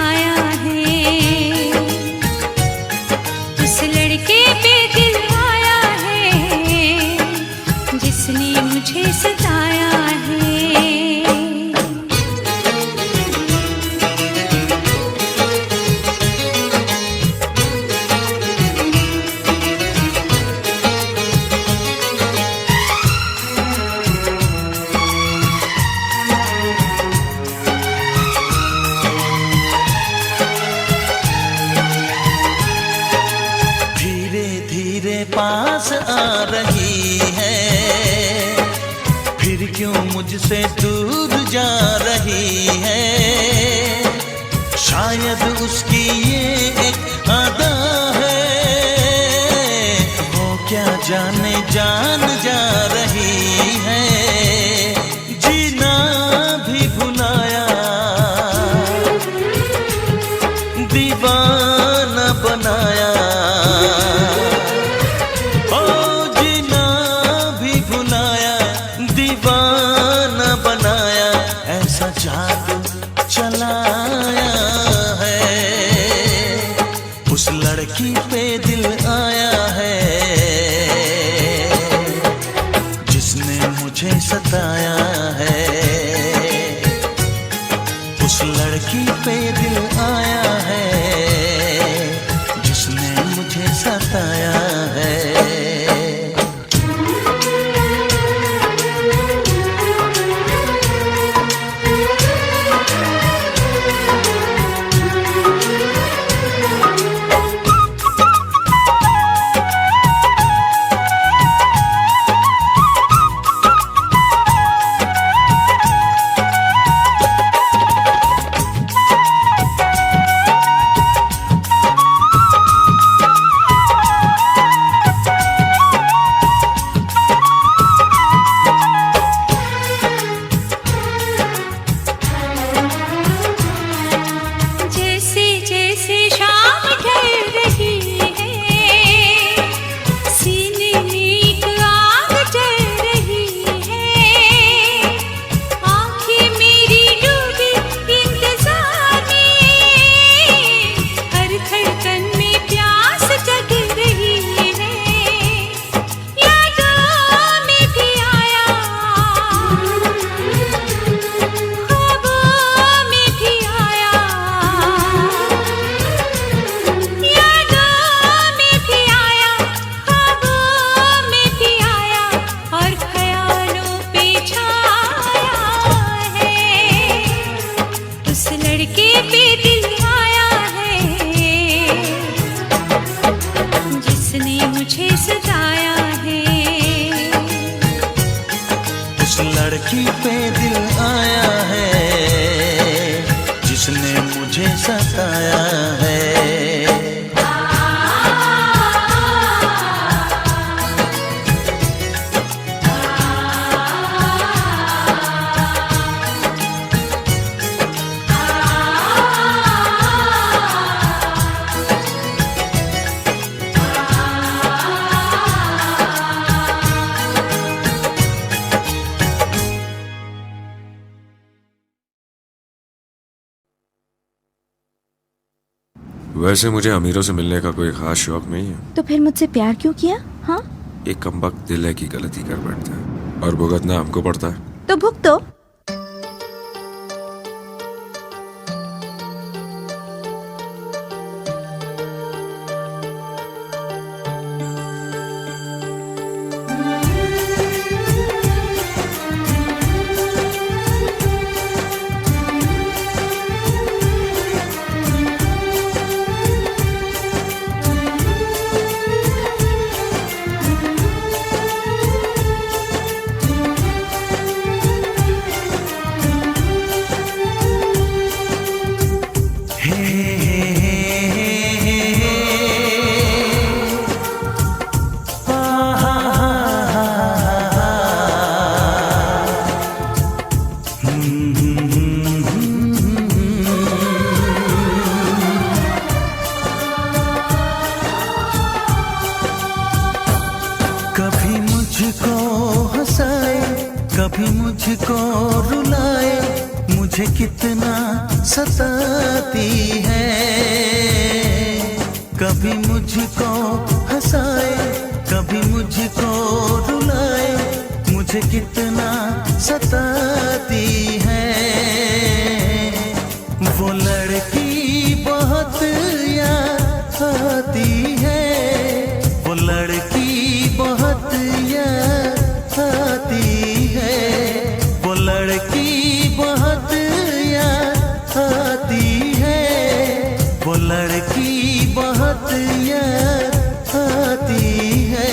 सताया है, उस लड़के पे दिल आया है जिसने मुझे सताया है। पास आ रही है, फिर क्यों मुझसे दूर जा रही है। शायद उसकी ये एक अदा है, वो क्या जाने जान जा रही है। जीना भी भुलाया, दीवाना बनाया, जादू चलाया है, उस लड़की पे दिल आया है जिसने मुझे सताया है। उस लड़की पे दिल आया है जिसने मुझे सताया है। लड़की पे दिल आया है जिसने मुझे सताया है। वैसे मुझे अमीरों से मिलने का कोई खास शौक नहीं है। तो फिर मुझसे प्यार क्यों किया? हाँ, एक कमबख्त दिल है की गलती कर बैठता है और भुगतना हमको पड़ता है। तो भुगतो। कभी मुझको हंसाए, कभी मुझको रुलाए, मुझे कितना सताती सताती है। कभी मुझको हंसाए, कभी मुझको रुलाए, मुझे कितना सताती है। वो लड़की बहुत याद आती है, वो लड़की बहुत याद आती है, वो लड़की बहुत याद आती है, वो लड़की बहुत याद आती है।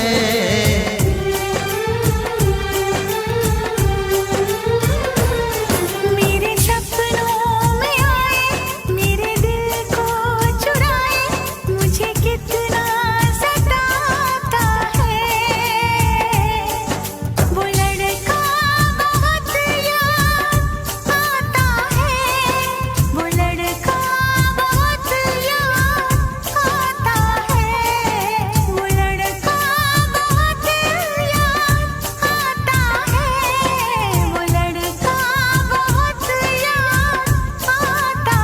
मेरे सपनों में आए, मेरे दिल को चुराए, मुझे कितना सताता है। वो लड़का बहुत याद आता है, वो लड़का बहुत याद आता है, वो लड़का बहुत याद आता है, वो लड़का बहुत याद आता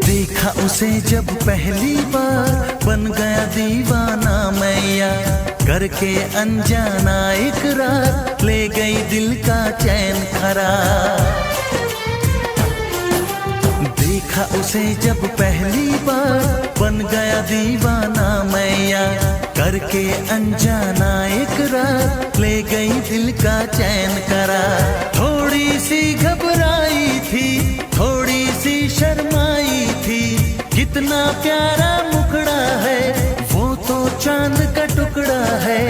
देखा उसे जब पहली बार, बन गया दीवाना मैया, करके अनजाना इकरार, ले गई दिल का चैन करार। देखा उसे जब पहली बार, बन गया दीवाना मैया, करके अनजाना इकरार, ले गई दिल का चैन करार। थोड़ी सी घबराई थी, थोड़ी सी शर्माई थी, कितना प्यारा मुखड़ा है, वो तो चांद का टुकड़ा है,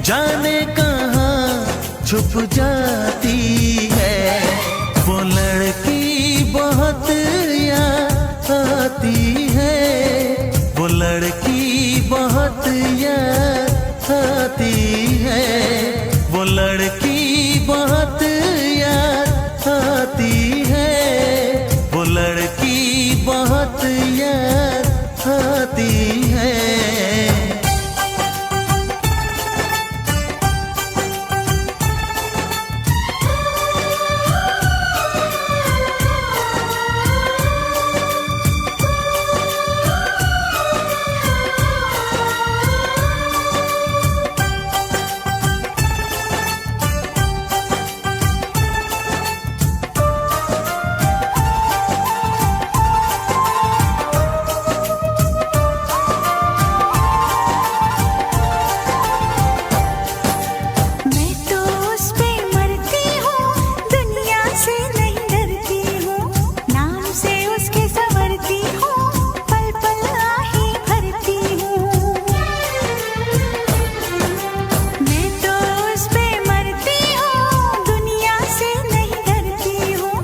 जाने कहाँ छुप जाती है। वो लड़की बहुत याद आती है, वो लड़की बहुत याद आती है, वो लड़की बहुत याद आती है, वो लड़की बहुत याद आती है। मैं तो उस पे मरती हूँ, दुनिया से नहीं डरती हूँ, नाम से उसके संवरती हूँ, पल पल आही भरती हूँ। मैं तो उस पे मरती हूँ, दुनिया से नहीं डरती हूँ,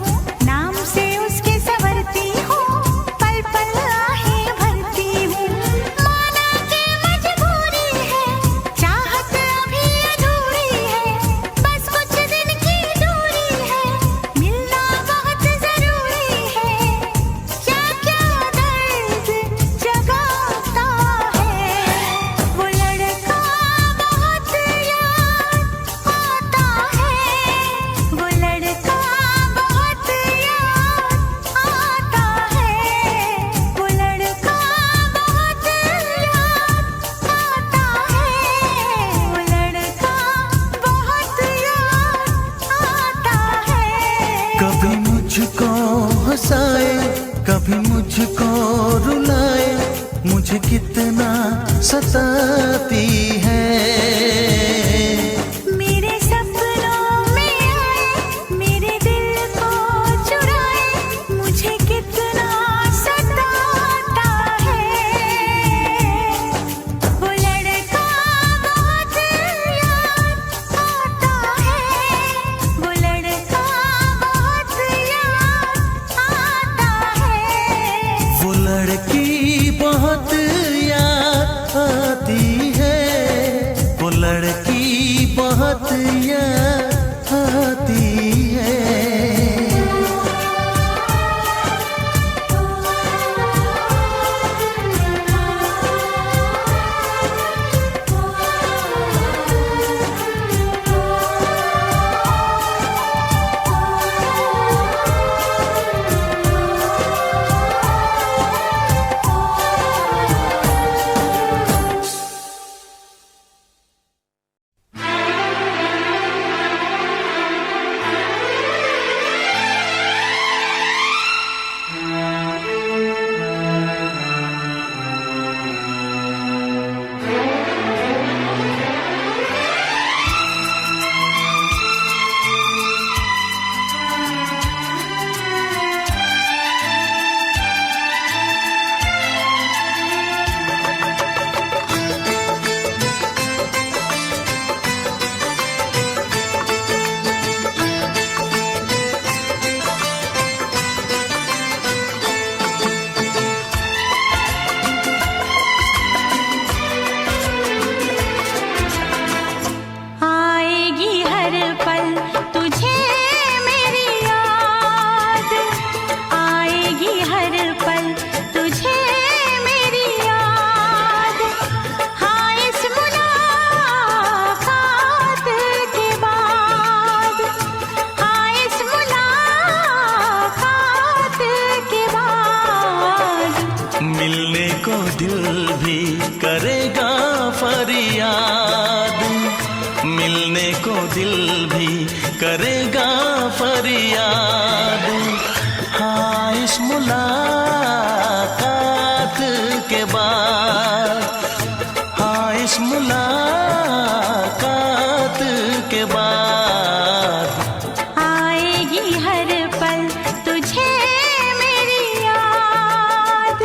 नाम से उसके संवरती हूँ, पल पल आही भरती हूँ। माना के मजबूरी है, चाहत अभी अधूरी है, बस कुछ दिन की दूरी है, मिलना बहुत जरूरी है। क्या क्या दर्द जगाता है, वो लड़का बहुत याद आता है, वो लड़का बहुत याद आता है, वो लड़का बहुत याद आता है, वो लड़का बहुत याद आता है। कभी मुझको हंसाए, कभी मुझको रुलाए, मुझे कितना सताती है। मेरे सपनों में आए, मेरे दिल को चुराए, मुझे कितना सताता है। वो लड़का बहुत याद आता है, वो लड़का बहुत याद आता है, वो लड़की बहुत याद आती है, फरियाद। हाँ, इस मुलाकात के बाद, हाँ, इस मुलाकात के बाद आएगी हर पल तुझे मेरी याद।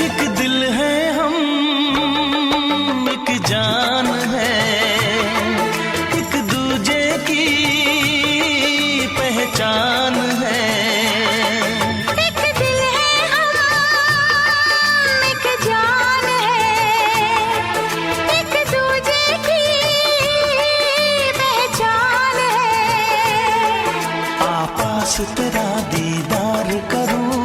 एक दिल है हम, एक जान है, एक दूजे की पहचान है। एक दिल है हम, एक जान है, एक दूजे की पहचान है। आपास तेरा दीदार करूं,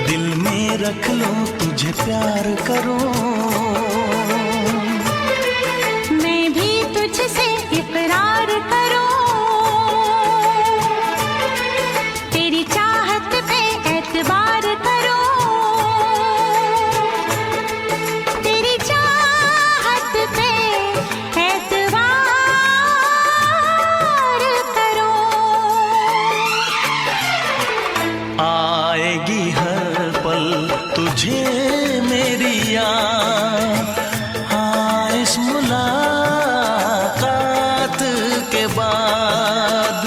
दिल में रख लूं, तुझे प्यार करूं। मैं भी तुझसे इकरार करूं, तेरी चाहत पे एतबार करूं, तेरी चाहत पे एतबार करूं। आएगी हर पल तुझे मेरी याद। हाँ, इस मुलाकात के बाद,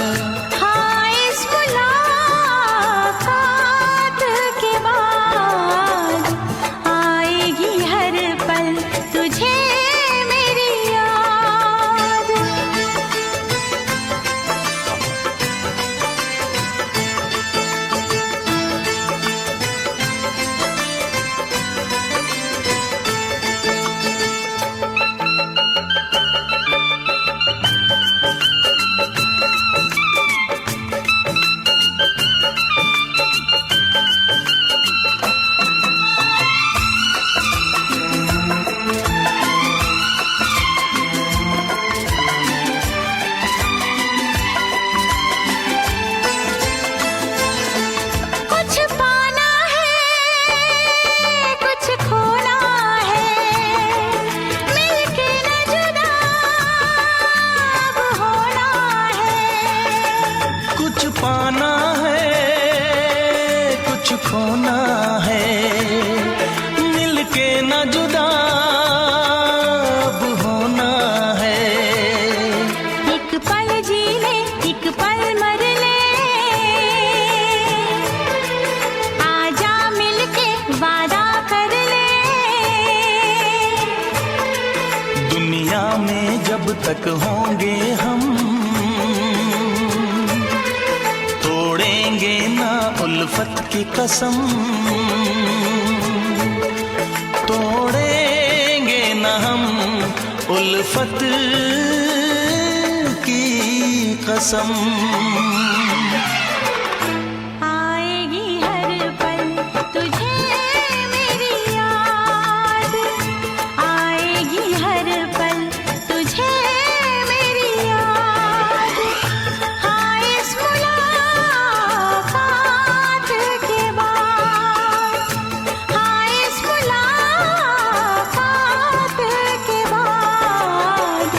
हाँ, इस मुलाकात के बाद आएगी हर पल तुझे मेरी याद। कुछ पाना है, कुछ खोना है, मिलके न जुदा अब होना है। कुछ पाना है, कुछ खोना है, मिलके न जुदा अब होना है। एक पल जी ले, एक पल मर ले, आजा मिलके वादा कर ले। दुनिया में जब तक होंगे हम, तोड़ेंगे ना उल्फत की कसम, तोड़ेंगे ना हम उल्फत की कसम। आएगी हर पल तुझे मेरी याद, आएगी हर पल तुझे मेरी याद। हाँ, इस मुलाकात के बाद, हाँ, इस मुलाकात के बाद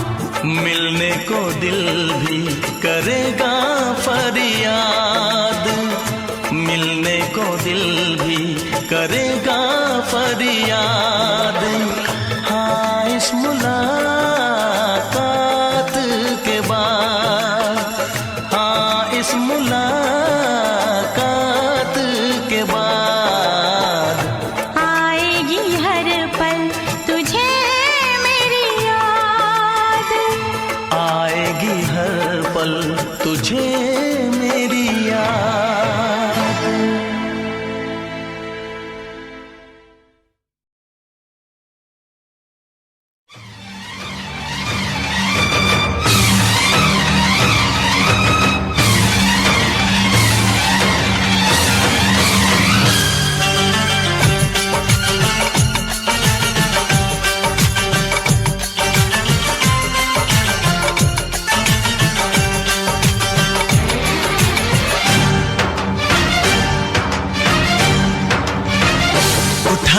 मिलने को दिल भी करेगा फरियाद, मिलने को दिल भी करेगा फरियाद। हाँ, इस मुलाकात के बाद, हाँ, इस मुलाकात के बाद आएगी हर पल तुझे मेरी याद। आएगी हर पल तुझे मेरी याद।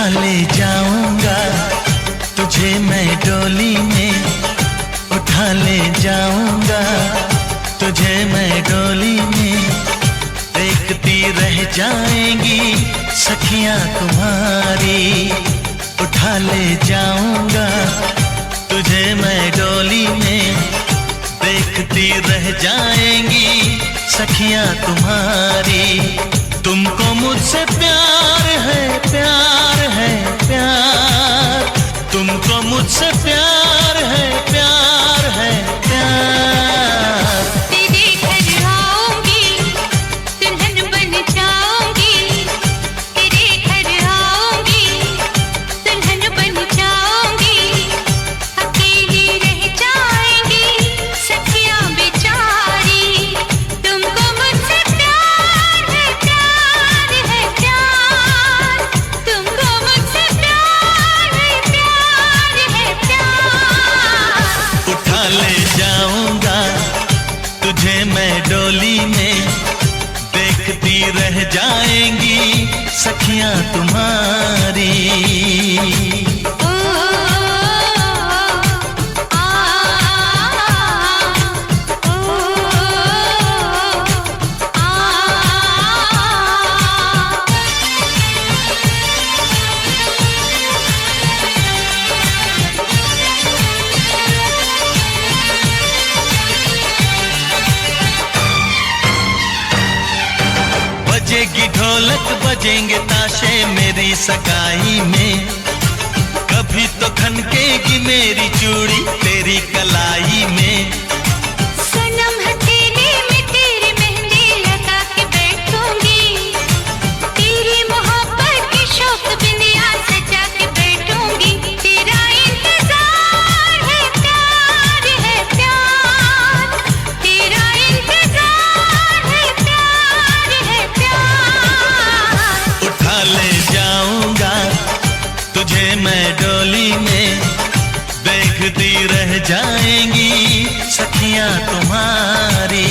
उठा ले जाऊंगा तुझे मैं डोली में, उठा ले जाऊंगा तुझे मैं डोली में। देखती रह जाएंगी सखियां तुम्हारी, उठा ले जाऊंगा तुझे मैं डोली में। देखती रह जाएंगी सखियां तुम्हारी। तुमको मुझसे प्यार है, प्यार है, प्यार। तुमको मुझसे प्यार है, प्यार है, प्यार। तेरे घर आऊंगी, दुल्हन बन जाऊंगी। तेरे घर आऊंगी, दुल्हन बन जाऊंगी। अकेली रह जाएंगी सखियां बेचारी। तुमको मुझसे प्यार है, प्यार है, प्यार। तुमको मुझसे प्यार है, प्यार है, प्यार। उठा ले जाऊंगा तुझे मैं डोली में। देखती रह जाएंगी सखियां तुम्हारी। ओ आ ओ आ। बजेगी ढोलक बजेंगे ताशे मेरी सगाई में। कभी तो खनकेगी मेरी चूड़ी तेरी कलाई में। सनम हथेली में तेरी मेहंदी लगा के बैठूंगी। तेरी मोहब्बत की शौक बिंदिया सजा के बैठूंगी। तेरा इंतजार है, प्यार है, प्यार। तेरा इंतजार है, प्यार है, प्यार। उठा ले जाऊंगा तुझे मैं डोली में। देखती रह जाएंगी सखियां तुम्हारी।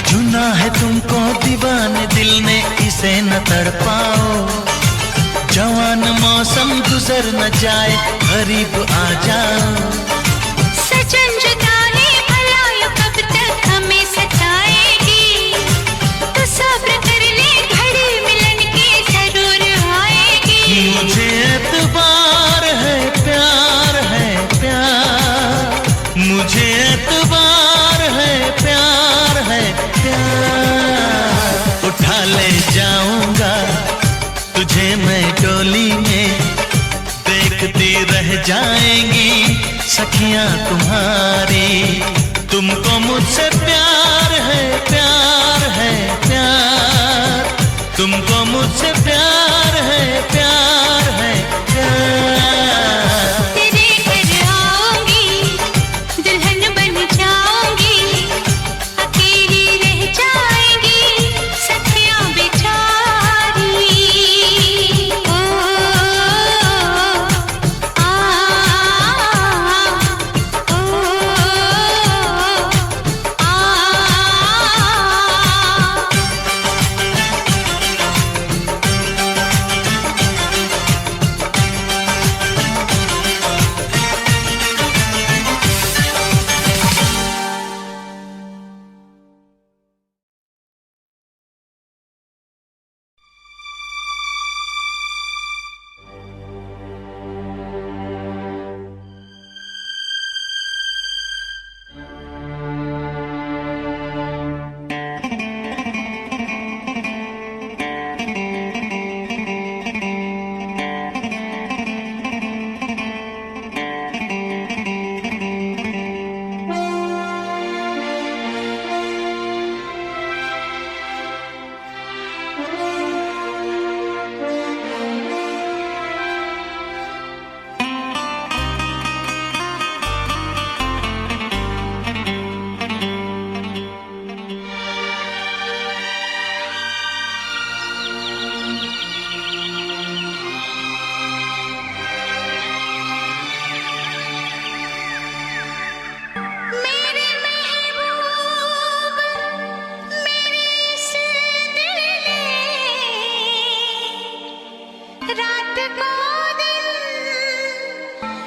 चुना है तुमको दीवाने दिल ने, इसे न तड़पाओ। जवान मौसम गुजर न जाए, करीब आ जाओ। सजन जुदाई भला यूं कब तक हमें सताएगी। तो सब्र कर ले, घड़ी मिलन की जरूर आएगी। मुझे एतबार है, प्यार है, प्यार। मुझे एतबार है, प्यार है, प्यार। उठा ले जाऊंगा तुझे मैं डोली में। देखती रह जाएंगी सखियां तुम्हारी। तुमको मुझसे प्यार है, प्यार है, प्यार। तुमको मुझसे प्यार है, प्यार है, प्यार। तेरे घर आऊंगी, दुल्हन बन जाऊंगी। अकेली रह जाएंगी सखियां बेचारी। ओ आ ओ आ।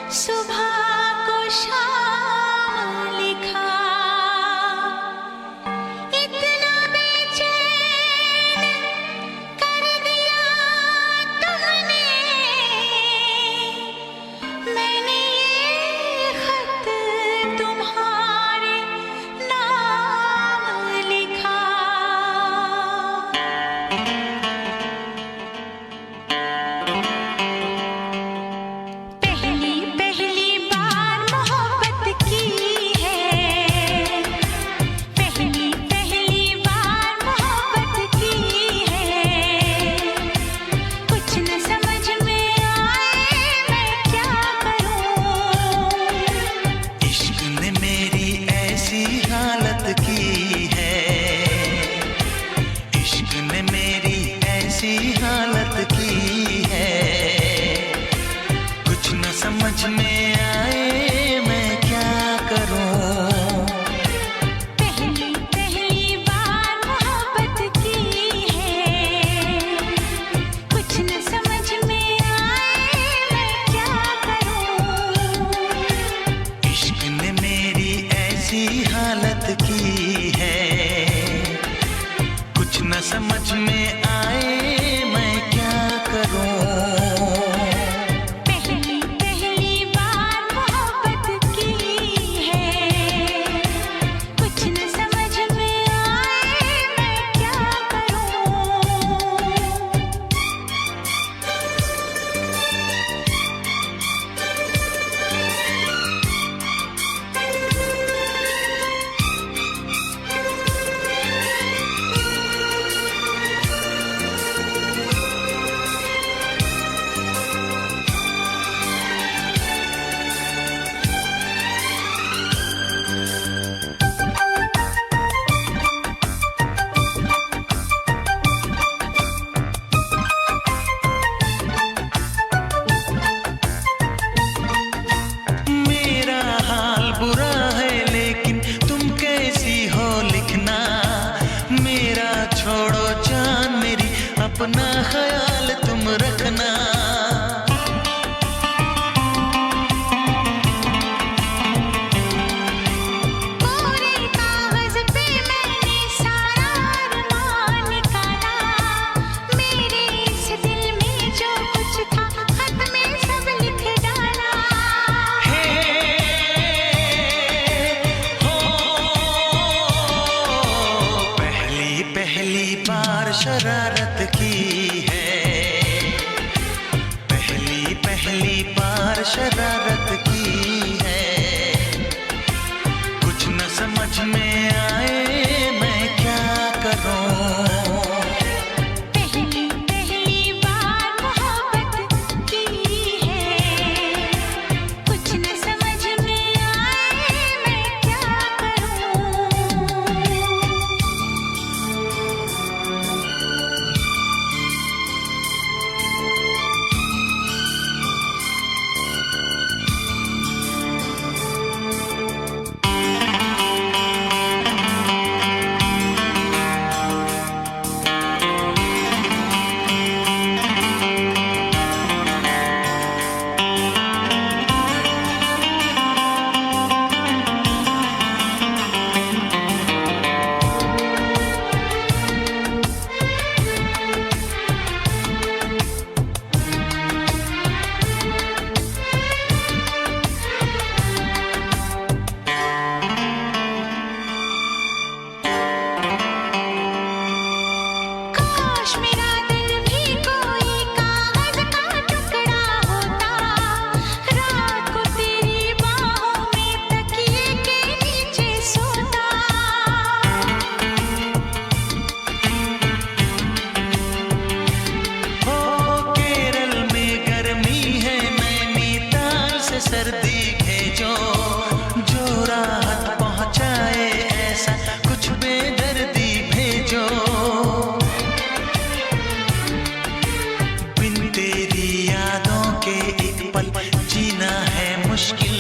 सुबह को शाम लिखा, इतना बेचैन कर दिया तुमने, मैंने ये खत तुम्हारे नाम लिखा। पहली पहली बार मोहब्बत की है, पहली पहली बार मोहब्बत की है, कुछ न समझ में आए मैं क्या करूं। इश्क ने मेरी ऐसी हालत की है, इश्क ने मेरी ऐसी हालत की है, कुछ न समझ में आए मैं क्या करूं। पहली पहली बार मोहब्बत की है, कुछ न समझ में आए मैं क्या करूं। इश्क ने मेरी ऐसी हालत की है, कुछ न समझ में आए मैं क्या करूं। पहली पहली बार मोहब्बत की है, कुछ न समझ में आए मैं क्या करूं। मेरा हाल बुरा है लेकिन तुम कैसी हो लिखना, मेरा छोड़ो जान मेरी, अपना ख्याल तुम रखना। कोरे कागज पे मैंने सारा अरमान निकाला, मेरे इस दिल में जो कुछ था खत में सब लिख डाला। पहली पहली बार शरारत की है, पहली पहली बार शरारत की है, कुछ न समझ में आए मैं क्या करूं। पहली पहली बार मोहब्बत की है, कुछ न समझ में आए मैं क्या करूं। काश मेरा दिल भी कोई कागज का टुकड़ा होता, रात को तेरी बाहों में तकिए के नीचे सोता। हो केरल में गर्मी है, नैनीताल से सर्दी भेजो, जो राहत पहुंचाए ऐसा कुछ बेदर्दी भेजो। बिन तेरी यादों के एक पल जीना है मुश्किल,